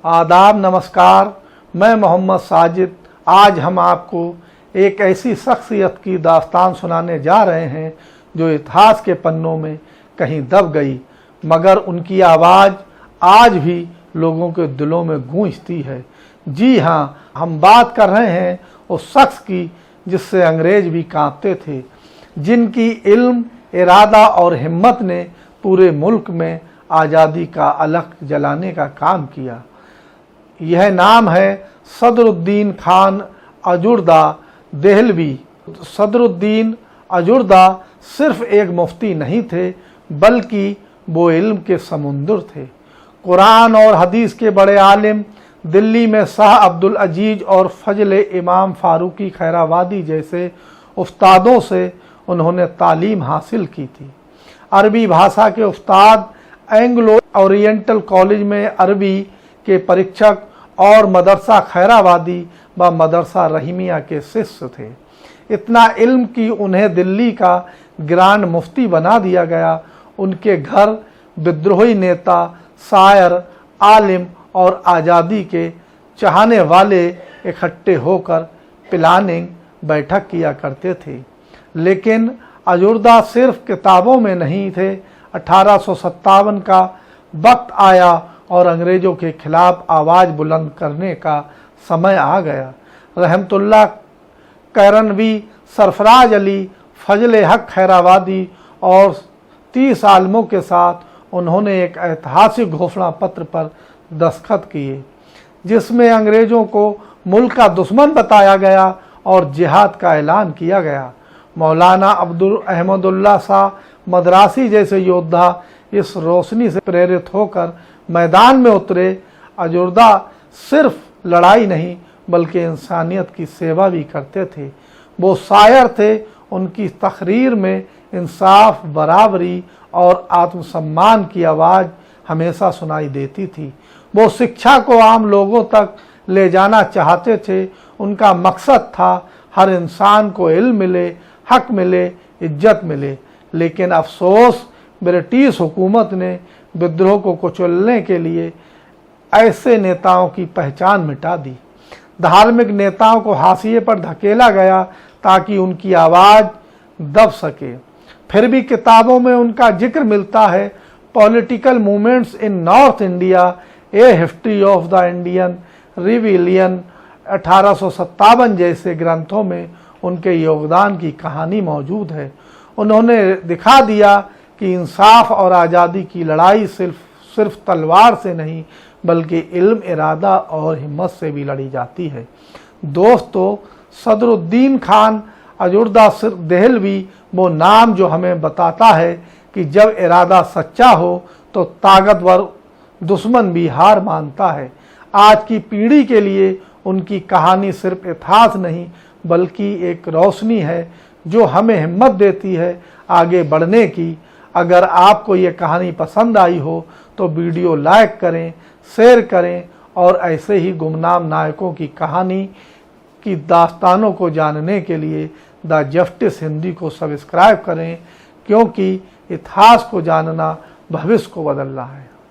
आदाब, नमस्कार। मैं मोहम्मद साजिद। आज हम आपको एक ऐसी शख्सियत की दास्तान सुनाने जा रहे हैं जो इतिहास के पन्नों में कहीं दब गई, मगर उनकी आवाज़ आज भी लोगों के दिलों में गूंजती है। जी हाँ, हम बात कर रहे हैं उस शख्स की जिससे अंग्रेज भी कांपते थे, जिनकी इल्म, इरादा और हिम्मत ने पूरे मुल्क में आज़ादी का अलख जलाने का काम किया। यह नाम है सदरुद्दीन खान अजूर्दा देहलवी। सदरुद्दीन अजूर्दा सिर्फ एक मुफ्ती नहीं थे, बल्कि वो इल्म के समुंदर थे। कुरान और हदीस के बड़े आलिम, दिल्ली में शाह अब्दुल अजीज और फजल इमाम फारूकी खैराबादी जैसे उस्तादों से उन्होंने तालीम हासिल की थी। अरबी भाषा के उस्ताद, एंग्लो ओरिएंटल कॉलेज में अरबी के परीक्षक और मदरसा खैराबादी व मदरसा रहीमिया के शिष्य थे। इतना इल्म कि उन्हें दिल्ली का ग्रांड मुफ्ती बना दिया गया। उनके घर विद्रोही नेता, शायर, आलिम और आज़ादी के चाहने वाले इकट्ठे होकर प्लानिंग बैठक किया करते थे। लेकिन अजूर्दा सिर्फ किताबों में नहीं थे। 1857 का वक्त आया और अंग्रेज़ों के खिलाफ आवाज़ बुलंद करने का समय आ गया। रहमतुल्लाह कैरनवी, सरफराज अली, फजल हक खैराबादी और 30 आलमों के साथ उन्होंने एक ऐतिहासिक घोषणा पत्र पर दस्तखत किए, जिसमें अंग्रेज़ों को मुल्क का दुश्मन बताया गया और जिहाद का ऐलान किया गया। मौलाना अब्दुल अहमदुल्लाह शाह मद्रासी जैसे योद्धा इस रोशनी से प्रेरित होकर मैदान में उतरे। अजूर्दा सिर्फ लड़ाई नहीं बल्कि इंसानियत की सेवा भी करते थे। वो शायर थे। उनकी तकरीर में इंसाफ, बराबरी और आत्मसम्मान की आवाज़ हमेशा सुनाई देती थी। वो शिक्षा को आम लोगों तक ले जाना चाहते थे। उनका मकसद था हर इंसान को इल्म मिले, हक मिले, इज्जत मिले। लेकिन अफसोस, ब्रिटिश हुकूमत ने विद्रोह को कुचलने के लिए ऐसे नेताओं की पहचान मिटा दी। धार्मिक नेताओं को हाशिए पर धकेला गया ताकि उनकी आवाज़ दब सके। फिर भी किताबों में उनका जिक्र मिलता है। Political movements in north India, A history of the Indian rebellion 1857 जैसे ग्रंथों में उनके योगदान की कहानी मौजूद है। उन्होंने दिखा दिया कि इंसाफ और आज़ादी की लड़ाई सिर्फ तलवार से नहीं बल्कि इल्म, इरादा और हिम्मत से भी लड़ी जाती है। दोस्तों, सदरुद्दीन खान अजूर्दा देहलवी वो नाम जो हमें बताता है कि जब इरादा सच्चा हो तो ताकतवर दुश्मन भी हार मानता है। आज की पीढ़ी के लिए उनकी कहानी सिर्फ इतिहास नहीं बल्कि एक रोशनी है जो हमें हिम्मत देती है आगे बढ़ने की। अगर आपको ये कहानी पसंद आई हो तो वीडियो लाइक करें, शेयर करें और ऐसे ही गुमनाम नायकों की कहानी की दास्तानों को जानने के लिए द जस्टिस हिंदी को सब्सक्राइब करें, क्योंकि इतिहास को जानना भविष्य को बदलना है।